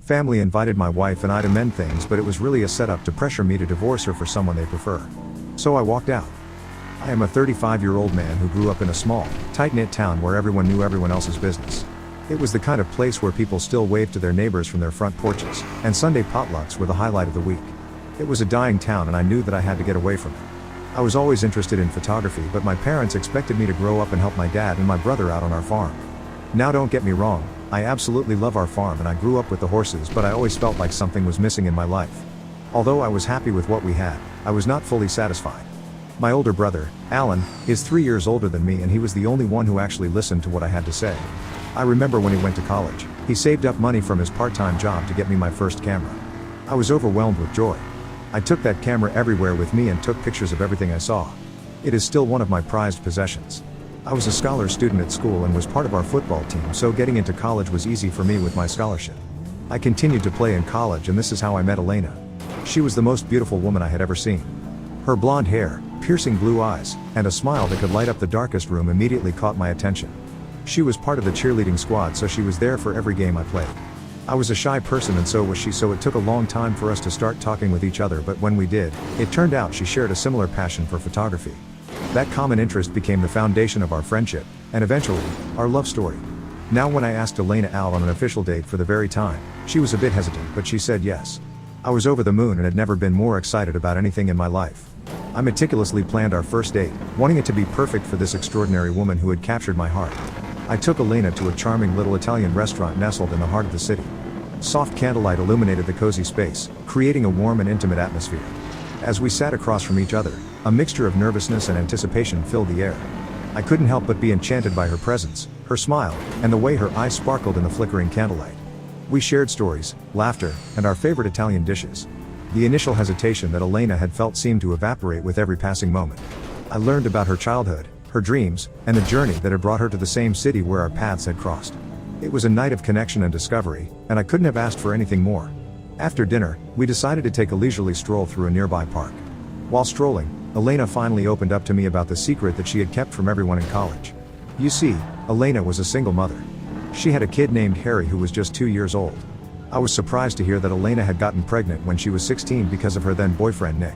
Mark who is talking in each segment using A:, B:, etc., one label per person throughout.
A: Family invited my wife and I to mend things, but it was really a setup to pressure me to divorce her for someone they prefer. So I walked out. I am a 35-year-old man who grew up in a small, tight-knit town where everyone knew everyone else's business. It was the kind of place where people still waved to their neighbors from their front porches, and Sunday potlucks were the highlight of the week. It was a dying town and I knew that I had to get away from it. I was always interested in photography, but my parents expected me to grow up and help my dad and my brother out on our farm. Now don't get me wrong, I absolutely love our farm and I grew up with the horses, but I always felt like something was missing in my life. Although I was happy with what we had, I was not fully satisfied. My older brother, Alan, is 3 years older than me and he was the only one who actually listened to what I had to say. I remember when he went to college, he saved up money from his part-time job to get me my first camera. I was overwhelmed with joy. I took that camera everywhere with me and took pictures of everything I saw. It is still one of my prized possessions. I was a scholar student at school and was part of our football team, so getting into college was easy for me with my scholarship. I continued to play in college and this is how I met Elena. She was the most beautiful woman I had ever seen. Her blonde hair, piercing blue eyes, and a smile that could light up the darkest room immediately caught my attention. She was part of the cheerleading squad, so she was there for every game I played. I was a shy person and so was she, so it took a long time for us to start talking with each other, but when we did, it turned out she shared a similar passion for photography. That common interest became the foundation of our friendship, and eventually, our love story. Now when I asked Elena out on an official date for the very time, she was a bit hesitant, but she said yes. I was over the moon and had never been more excited about anything in my life. I meticulously planned our first date, wanting it to be perfect for this extraordinary woman who had captured my heart. I took Elena to a charming little Italian restaurant nestled in the heart of the city. Soft candlelight illuminated the cozy space, creating a warm and intimate atmosphere. As we sat across from each other, a mixture of nervousness and anticipation filled the air. I couldn't help but be enchanted by her presence, her smile, and the way her eyes sparkled in the flickering candlelight. We shared stories, laughter, and our favorite Italian dishes. The initial hesitation that Elena had felt seemed to evaporate with every passing moment. I learned about her childhood, her dreams, and the journey that had brought her to the same city where our paths had crossed. It was a night of connection and discovery, and I couldn't have asked for anything more. After dinner, we decided to take a leisurely stroll through a nearby park. While strolling, Elena finally opened up to me about the secret that she had kept from everyone in college. You see, Elena was a single mother. She had a kid named Harry who was just 2 years old. I was surprised to hear that Elena had gotten pregnant when she was 16 because of her then boyfriend Nick.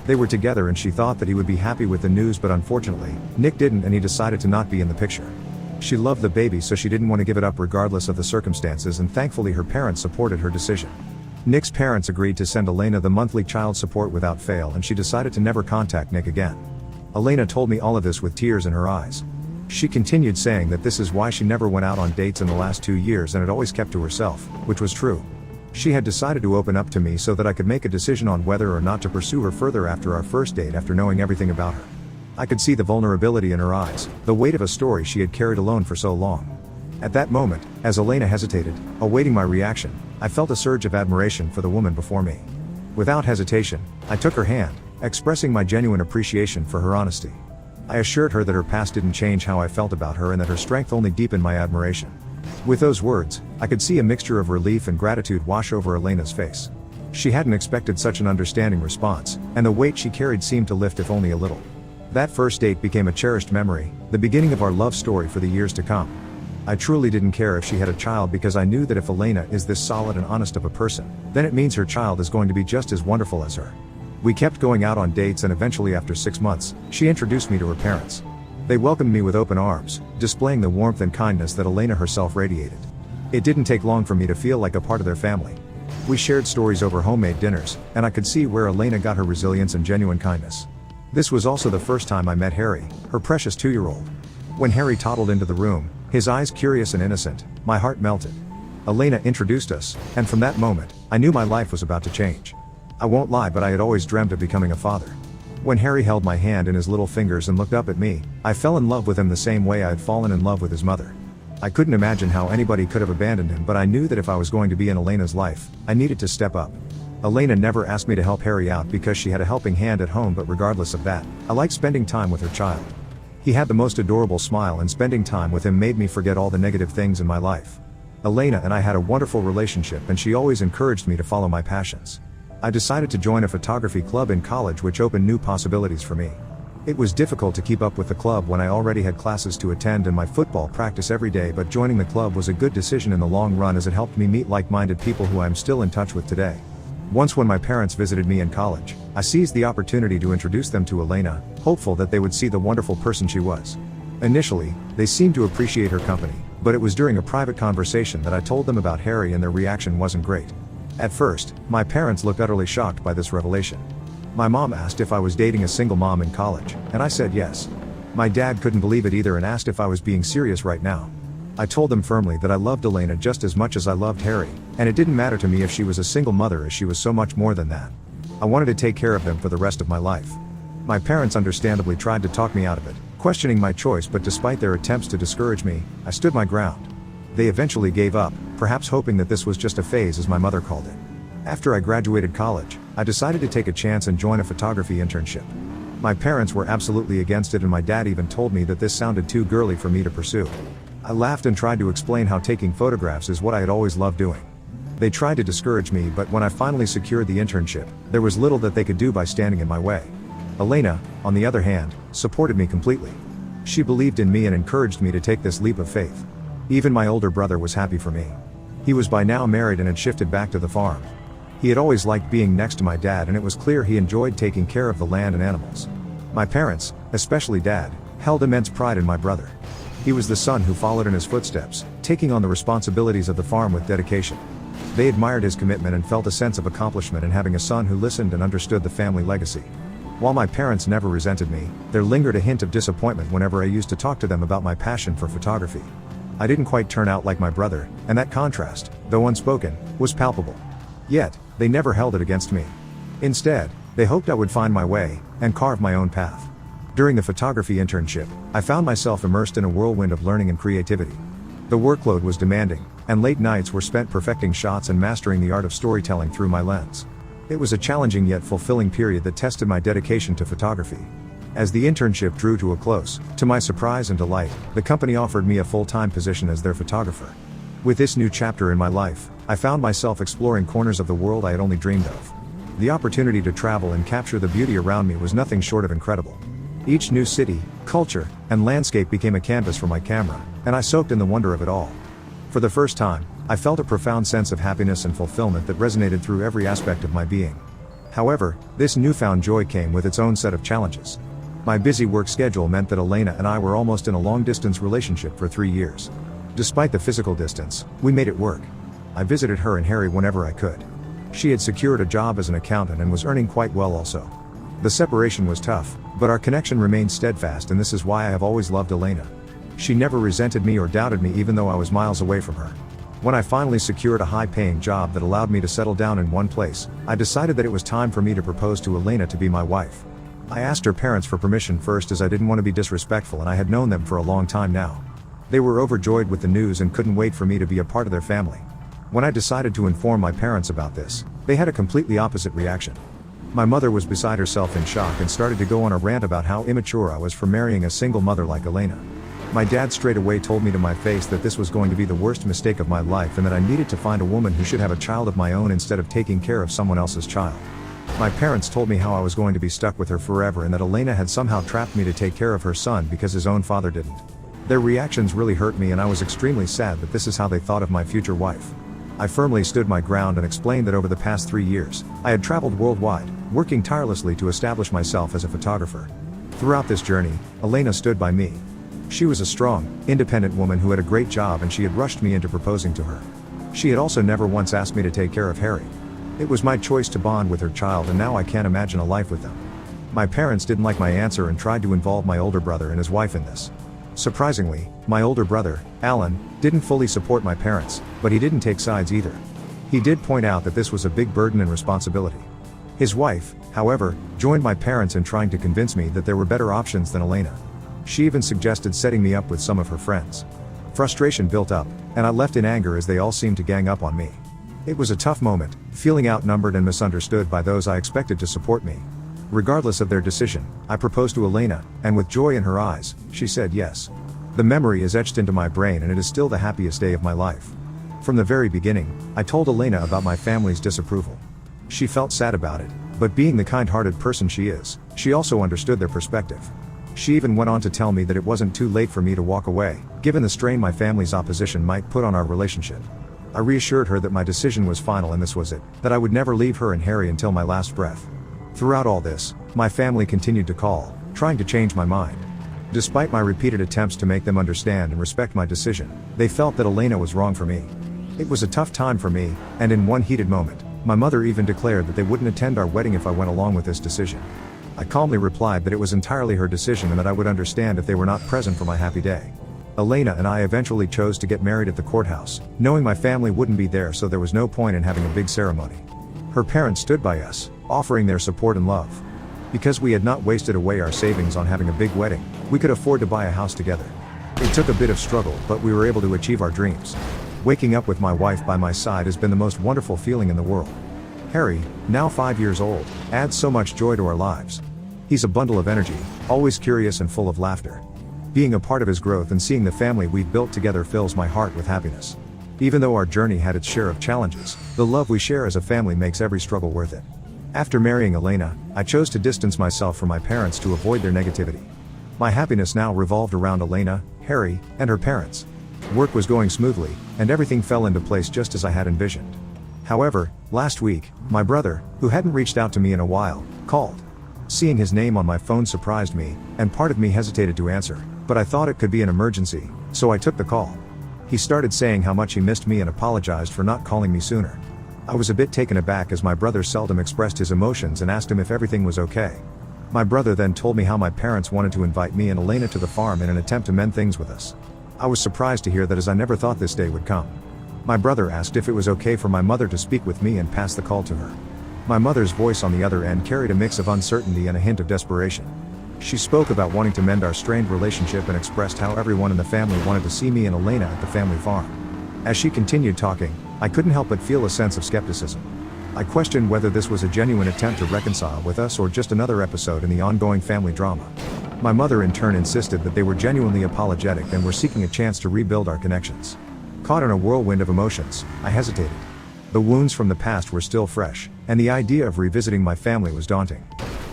A: They were together and she thought that he would be happy with the news, but unfortunately, Nick didn't and he decided to not be in the picture. She loved the baby, so she didn't want to give it up regardless of the circumstances, and thankfully her parents supported her decision. Nick's parents agreed to send Elena the monthly child support without fail, and she decided to never contact Nick again. Elena told me all of this with tears in her eyes. She continued saying that this is why she never went out on dates in the last 2 years and had always kept to herself, which was true. She had decided to open up to me so that I could make a decision on whether or not to pursue her further after our first date, after knowing everything about her. I could see the vulnerability in her eyes, the weight of a story she had carried alone for so long. At that moment, as Elena hesitated, awaiting my reaction, I felt a surge of admiration for the woman before me. Without hesitation, I took her hand, expressing my genuine appreciation for her honesty. I assured her that her past didn't change how I felt about her and that her strength only deepened my admiration. With those words, I could see a mixture of relief and gratitude wash over Elena's face. She hadn't expected such an understanding response, and the weight she carried seemed to lift if only a little. That first date became a cherished memory, the beginning of our love story for the years to come. I truly didn't care if she had a child, because I knew that if Elena is this solid and honest of a person, then it means her child is going to be just as wonderful as her. We kept going out on dates, and eventually after 6 months, she introduced me to her parents. They welcomed me with open arms, displaying the warmth and kindness that Elena herself radiated. It didn't take long for me to feel like a part of their family. We shared stories over homemade dinners, and I could see where Elena got her resilience and genuine kindness. This was also the first time I met Harry, her precious 2-year-old. When Harry toddled into the room, his eyes curious and innocent, my heart melted. Elena introduced us, and from that moment, I knew my life was about to change. I won't lie, but I had always dreamt of becoming a father. When Harry held my hand in his little fingers and looked up at me, I fell in love with him the same way I had fallen in love with his mother. I couldn't imagine how anybody could have abandoned him, but I knew that if I was going to be in Elena's life, I needed to step up. Elena never asked me to help Harry out because she had a helping hand at home, but regardless of that, I liked spending time with her child. He had the most adorable smile, and spending time with him made me forget all the negative things in my life. Elena and I had a wonderful relationship, and she always encouraged me to follow my passions. I decided to join a photography club in college, which opened new possibilities for me. It was difficult to keep up with the club when I already had classes to attend and my football practice every day, but joining the club was a good decision in the long run as it helped me meet like-minded people who I am still in touch with today. Once when my parents visited me in college, I seized the opportunity to introduce them to Elena, hopeful that they would see the wonderful person she was. Initially, they seemed to appreciate her company, but it was during a private conversation that I told them about Harry and their reaction wasn't great. At first, my parents looked utterly shocked by this revelation. My mom asked if I was dating a single mom in college, and I said yes. My dad couldn't believe it either and asked if I was being serious right now. I told them firmly that I loved Elena just as much as I loved Harry, and it didn't matter to me if she was a single mother as she was so much more than that. I wanted to take care of them for the rest of my life. My parents understandably tried to talk me out of it, questioning my choice, but despite their attempts to discourage me, I stood my ground. They eventually gave up, perhaps hoping that this was just a phase as my mother called it. After I graduated college, I decided to take a chance and join a photography internship. My parents were absolutely against it and my dad even told me that this sounded too girly for me to pursue. I laughed and tried to explain how taking photographs is what I had always loved doing. They tried to discourage me, but when I finally secured the internship, there was little that they could do by standing in my way. Elena, on the other hand, supported me completely. She believed in me and encouraged me to take this leap of faith. Even my older brother was happy for me. He was by now married and had shifted back to the farm. He had always liked being next to my dad and it was clear he enjoyed taking care of the land and animals. My parents, especially Dad, held immense pride in my brother. He was the son who followed in his footsteps, taking on the responsibilities of the farm with dedication. They admired his commitment and felt a sense of accomplishment in having a son who listened and understood the family legacy. While my parents never resented me, there lingered a hint of disappointment whenever I used to talk to them about my passion for photography. I didn't quite turn out like my brother, and that contrast, though unspoken, was palpable. Yet, they never held it against me. Instead, they hoped I would find my way, and carve my own path. During the photography internship, I found myself immersed in a whirlwind of learning and creativity. The workload was demanding, and late nights were spent perfecting shots and mastering the art of storytelling through my lens. It was a challenging yet fulfilling period that tested my dedication to photography. As the internship drew to a close, to my surprise and delight, the company offered me a full-time position as their photographer. With this new chapter in my life, I found myself exploring corners of the world I had only dreamed of. The opportunity to travel and capture the beauty around me was nothing short of incredible. Each new city, culture, and landscape became a canvas for my camera, and I soaked in the wonder of it all. For the first time, I felt a profound sense of happiness and fulfillment that resonated through every aspect of my being. However, this newfound joy came with its own set of challenges. My busy work schedule meant that Elena and I were almost in a long-distance relationship for 3 years. Despite the physical distance, we made it work. I visited her and Harry whenever I could. She had secured a job as an accountant and was earning quite well also. The separation was tough, but our connection remained steadfast, and this is why I have always loved Elena. She never resented me or doubted me even though I was miles away from her. When I finally secured a high-paying job that allowed me to settle down in one place, I decided that it was time for me to propose to Elena to be my wife. I asked her parents for permission first as I didn't want to be disrespectful and I had known them for a long time now. They were overjoyed with the news and couldn't wait for me to be a part of their family. When I decided to inform my parents about this, they had a completely opposite reaction. My mother was beside herself in shock and started to go on a rant about how immature I was for marrying a single mother like Elena. My dad straight away told me to my face that this was going to be the worst mistake of my life and that I needed to find a woman who should have a child of my own instead of taking care of someone else's child. My parents told me how I was going to be stuck with her forever and that Elena had somehow trapped me to take care of her son because his own father didn't. Their reactions really hurt me and I was extremely sad that this is how they thought of my future wife. I firmly stood my ground and explained that over the past 3 years, I had traveled worldwide, working tirelessly to establish myself as a photographer. Throughout this journey, Elena stood by me. She was a strong, independent woman who had a great job and she had rushed me into proposing to her. She had also never once asked me to take care of Harry. It was my choice to bond with her child and now I can't imagine a life with them. My parents didn't like my answer and tried to involve my older brother and his wife in this. Surprisingly, my older brother, Alan, didn't fully support my parents, but he didn't take sides either. He did point out that this was a big burden and responsibility. His wife, however, joined my parents in trying to convince me that there were better options than Elena. She even suggested setting me up with some of her friends. Frustration built up, and I left in anger as they all seemed to gang up on me. It was a tough moment, feeling outnumbered and misunderstood by those I expected to support me. Regardless of their decision, I proposed to Elena, and with joy in her eyes, she said yes. The memory is etched into my brain and it is still the happiest day of my life. From the very beginning, I told Elena about my family's disapproval. She felt sad about it, but being the kind-hearted person she is, She also understood their perspective. She even went on to tell me that it wasn't too late for me to walk away, given the strain my family's opposition might put on our relationship. I reassured her that my decision was final and this was it, that I would never leave her and Harry until my last breath. Throughout all this, my family continued to call, trying to change my mind. Despite my repeated attempts to make them understand and respect my decision, they felt that Elena was wrong for me. It was a tough time for me, and in one heated moment, my mother even declared that they wouldn't attend our wedding if I went along with this decision. I calmly replied that it was entirely her decision and that I would understand if they were not present for my happy day. Elena and I eventually chose to get married at the courthouse, knowing my family wouldn't be there, so there was no point in having a big ceremony. Her parents stood by us, offering their support and love. Because we had not wasted away our savings on having a big wedding, we could afford to buy a house together. It took a bit of struggle, but we were able to achieve our dreams. Waking up with my wife by my side has been the most wonderful feeling in the world. Harry, now 5 years old, adds so much joy to our lives. He's a bundle of energy, always curious and full of laughter. Being a part of his growth and seeing the family we've built together fills my heart with happiness. Even though our journey had its share of challenges, the love we share as a family makes every struggle worth it. After marrying Elena, I chose to distance myself from my parents to avoid their negativity. My happiness now revolved around Elena, Harry, and her parents. Work was going smoothly, and everything fell into place just as I had envisioned. However, last week, my brother, who hadn't reached out to me in a while, called. Seeing his name on my phone surprised me, and part of me hesitated to answer, but I thought it could be an emergency, so I took the call. He started saying how much he missed me and apologized for not calling me sooner. I was a bit taken aback as my brother seldom expressed his emotions and asked him if everything was okay. My brother then told me how my parents wanted to invite me and Elena to the farm in an attempt to mend things with us. I was surprised to hear that, as I never thought this day would come. My brother asked if it was okay for my mother to speak with me and pass the call to her. My mother's voice on the other end carried a mix of uncertainty and a hint of desperation. She spoke about wanting to mend our strained relationship and expressed how everyone in the family wanted to see me and Elena at the family farm. As she continued talking, I couldn't help but feel a sense of skepticism. I questioned whether this was a genuine attempt to reconcile with us or just another episode in the ongoing family drama. My mother in turn insisted that they were genuinely apologetic and were seeking a chance to rebuild our connections. Caught in a whirlwind of emotions, I hesitated. The wounds from the past were still fresh, and the idea of revisiting my family was daunting.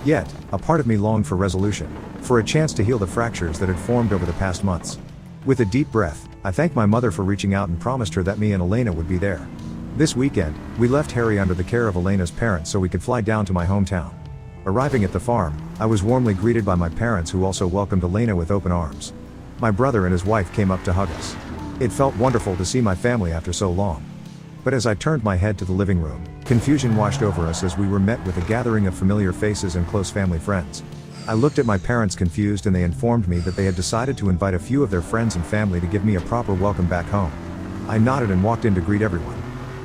A: Yet, a part of me longed for resolution, for a chance to heal the fractures that had formed over the past months. With a deep breath, I thanked my mother for reaching out and promised her that me and Elena would be there. This weekend, we left Harry under the care of Elena's parents so we could fly down to my hometown. Arriving at the farm, I was warmly greeted by my parents, who also welcomed Elena with open arms. My brother and his wife came up to hug us. It felt wonderful to see my family after so long. But as I turned my head to the living room, confusion washed over us as we were met with a gathering of familiar faces and close family friends. I looked at my parents confused, and they informed me that they had decided to invite a few of their friends and family to give me a proper welcome back home. I nodded and walked in to greet everyone.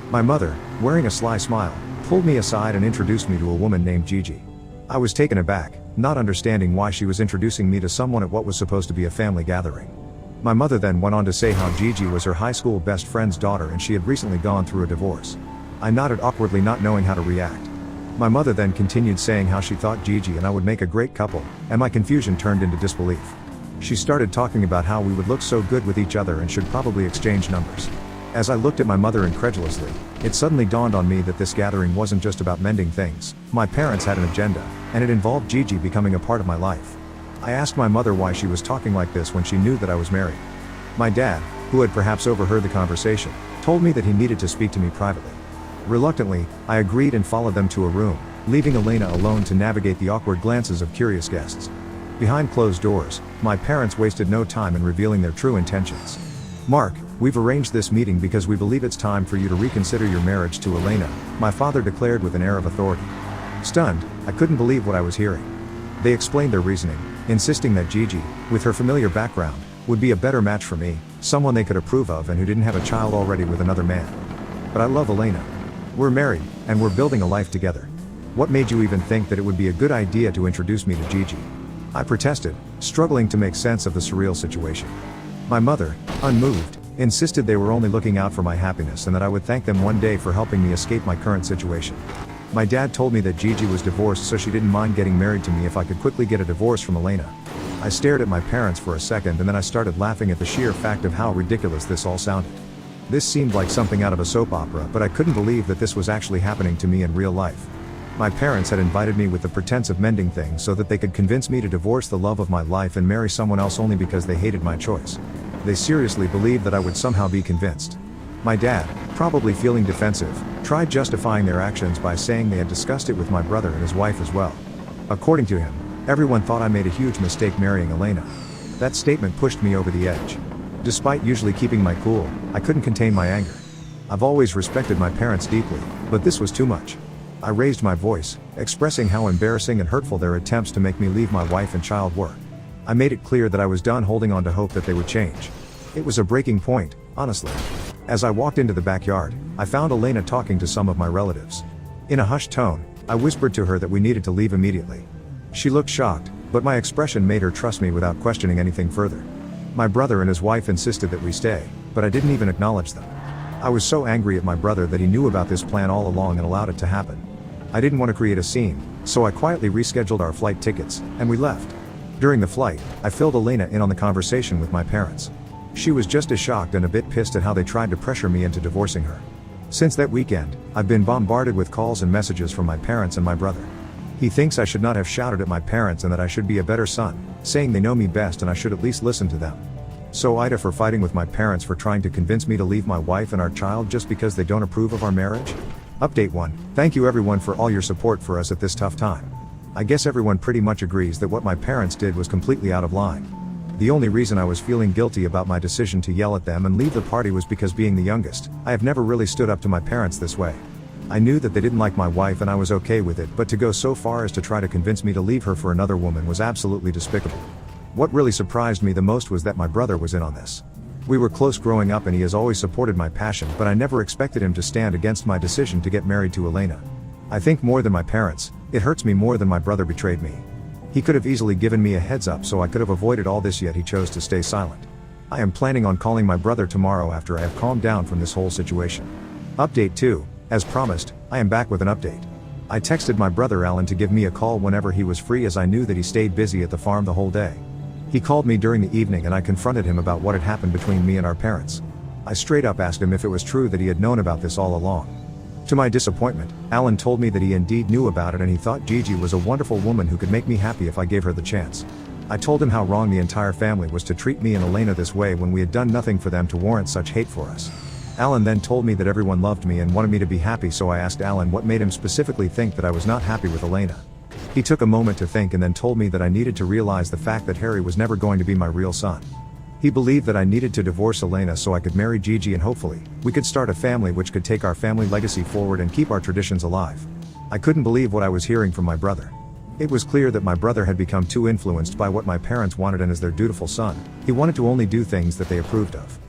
A: My mother, wearing a sly smile, pulled me aside and introduced me to a woman named Gigi. I was taken aback, not understanding why she was introducing me to someone at what was supposed to be a family gathering. My mother then went on to say how Gigi was her high school best friend's daughter and she had recently gone through a divorce. I nodded awkwardly, not knowing how to react. My mother then continued saying how she thought Gigi and I would make a great couple, and my confusion turned into disbelief. She started talking about how we would look so good with each other and should probably exchange numbers. As I looked at my mother incredulously, it suddenly dawned on me that this gathering wasn't just about mending things. My parents had an agenda, and it involved Gigi becoming a part of my life. I asked my mother why she was talking like this when she knew that I was married. My dad, who had perhaps overheard the conversation, told me that he needed to speak to me privately. Reluctantly, I agreed and followed them to a room, leaving Elena alone to navigate the awkward glances of curious guests. Behind closed doors, my parents wasted no time in revealing their true intentions. "Mark, we've arranged this meeting because we believe it's time for you to reconsider your marriage to Elena," my father declared with an air of authority. Stunned, I couldn't believe what I was hearing. They explained their reasoning, insisting that Gigi, with her familiar background, would be a better match for me, someone they could approve of and who didn't have a child already with another man. "But I love Elena. We're married, and we're building a life together. What made you even think that it would be a good idea to introduce me to Gigi?" I protested, struggling to make sense of the surreal situation. My mother, unmoved, insisted they were only looking out for my happiness and that I would thank them one day for helping me escape my current situation. My dad told me that Gigi was divorced, so she didn't mind getting married to me if I could quickly get a divorce from Elena. I stared at my parents for a second and then I started laughing at the sheer fact of how ridiculous this all sounded. This seemed like something out of a soap opera, but I couldn't believe that this was actually happening to me in real life. My parents had invited me with the pretense of mending things so that they could convince me to divorce the love of my life and marry someone else only because they hated my choice. They seriously believed that I would somehow be convinced. My dad, probably feeling defensive, tried justifying their actions by saying they had discussed it with my brother and his wife as well. According to him, everyone thought I made a huge mistake marrying Elena. That statement pushed me over the edge. Despite usually keeping my cool, I couldn't contain my anger. I've always respected my parents deeply, but this was too much. I raised my voice, expressing how embarrassing and hurtful their attempts to make me leave my wife and child were. I made it clear that I was done holding on to hope that they would change. It was a breaking point, honestly. As I walked into the backyard, I found Elena talking to some of my relatives. In a hushed tone, I whispered to her that we needed to leave immediately. She looked shocked, but my expression made her trust me without questioning anything further. My brother and his wife insisted that we stay, but I didn't even acknowledge them. I was so angry at my brother that he knew about this plan all along and allowed it to happen. I didn't want to create a scene, so I quietly rescheduled our flight tickets, and we left. During the flight, I filled Elena in on the conversation with my parents. She was just as shocked and a bit pissed at how they tried to pressure me into divorcing her. Since that weekend, I've been bombarded with calls and messages from my parents and my brother. He thinks I should not have shouted at my parents and that I should be a better son, saying they know me best and I should at least listen to them. So Ida for fighting with my parents for trying to convince me to leave my wife and our child just because they don't approve of our marriage? Update 1. Thank you everyone for all your support for us at this tough time. I guess everyone pretty much agrees that what my parents did was completely out of line. The only reason I was feeling guilty about my decision to yell at them and leave the party was because being the youngest, I have never really stood up to my parents this way. I knew that they didn't like my wife and I was okay with it, but to go so far as to try to convince me to leave her for another woman was absolutely despicable. What really surprised me the most was that my brother was in on this. We were close growing up and he has always supported my passion, but I never expected him to stand against my decision to get married to Elena. I think more than my parents, it hurts me more than my brother betrayed me. He could have easily given me a heads up so I could have avoided all this, yet he chose to stay silent. I am planning on calling my brother tomorrow after I have calmed down from this whole situation. Update 2. As promised, I am back with an update. I texted my brother Alan to give me a call whenever he was free as I knew that he stayed busy at the farm the whole day. He called me during the evening and I confronted him about what had happened between me and our parents. I straight up asked him if it was true that he had known about this all along. To my disappointment, Alan told me that he indeed knew about it and he thought Gigi was a wonderful woman who could make me happy if I gave her the chance. I told him how wrong the entire family was to treat me and Elena this way when we had done nothing for them to warrant such hate for us. Alan then told me that everyone loved me and wanted me to be happy, so I asked Alan what made him specifically think that I was not happy with Elena. He took a moment to think and then told me that I needed to realize the fact that Harry was never going to be my real son. He believed that I needed to divorce Elena so I could marry Gigi and hopefully, we could start a family which could take our family legacy forward and keep our traditions alive. I couldn't believe what I was hearing from my brother. It was clear that my brother had become too influenced by what my parents wanted, and as their dutiful son, he wanted to only do things that they approved of.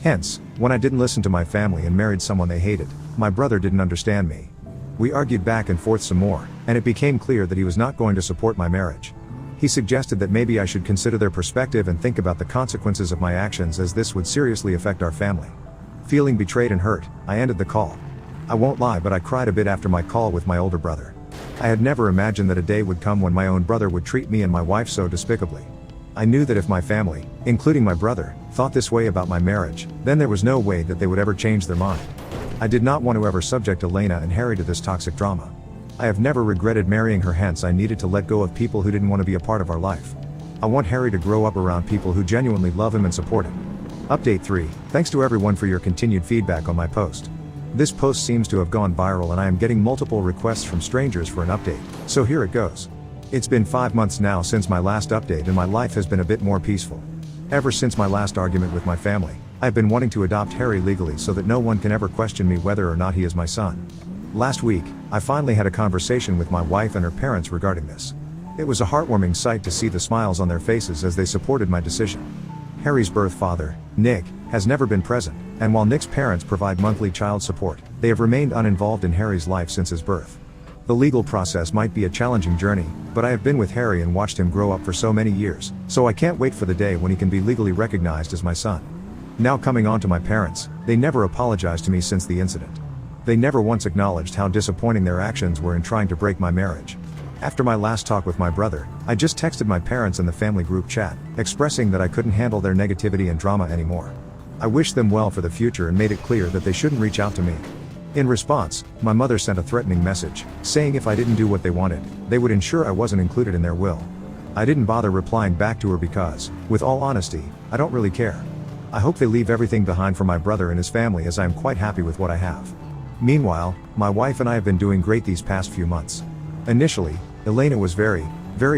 A: Hence, when I didn't listen to my family and married someone they hated, my brother didn't understand me. We argued back and forth some more, and it became clear that he was not going to support my marriage. He suggested that maybe I should consider their perspective and think about the consequences of my actions, as this would seriously affect our family. Feeling betrayed and hurt, I ended the call. I won't lie, but I cried a bit after my call with my older brother. I had never imagined that a day would come when my own brother would treat me and my wife so despicably. I knew that if my family, including my brother, thought this way about my marriage, then there was no way that they would ever change their mind. I did not want to ever subject Elena and Harry to this toxic drama. I have never regretted marrying her, hence I needed to let go of people who didn't want to be a part of our life. I want Harry to grow up around people who genuinely love him and support him. Update 3. Thanks to everyone for your continued feedback on my post. This post seems to have gone viral and I am getting multiple requests from strangers for an update, so here it goes. It's been 5 months now since my last update and my life has been a bit more peaceful. Ever since my last argument with my family, I've been wanting to adopt Harry legally so that no one can ever question me whether or not he is my son. Last week, I finally had a conversation with my wife and her parents regarding this. It was a heartwarming sight to see the smiles on their faces as they supported my decision. Harry's birth father, Nick, has never been present, and while Nick's parents provide monthly child support, they have remained uninvolved in Harry's life since his birth. The legal process might be a challenging journey, but I have been with Harry and watched him grow up for so many years, so I can't wait for the day when he can be legally recognized as my son. Now coming on to my parents, they never apologized to me since the incident. They never once acknowledged how disappointing their actions were in trying to break my marriage. After my last talk with my brother, I just texted my parents in the family group chat, expressing that I couldn't handle their negativity and drama anymore. I wished them well for the future and made it clear that they shouldn't reach out to me. In response, my mother sent a threatening message, saying if I didn't do what they wanted, they would ensure I wasn't included in their will. I didn't bother replying back to her because, with all honesty, I don't really care. I hope they leave everything behind for my brother and his family, as I am quite happy with what I have. Meanwhile, my wife and I have been doing great these past few months. Initially, Elena was very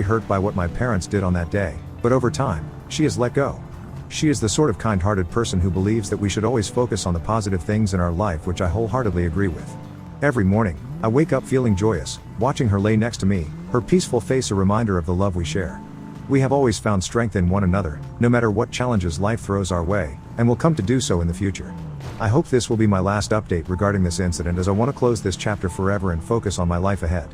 A: hurt by what my parents did on that day, but over time, she has let go. She is the sort of kind-hearted person who believes that we should always focus on the positive things in our life, which I wholeheartedly agree with. Every morning, I wake up feeling joyous, watching her lay next to me, her peaceful face a reminder of the love we share. We have always found strength in one another, no matter what challenges life throws our way, and will come to do so in the future. I hope this will be my last update regarding this incident, as I want to close this chapter forever and focus on my life ahead.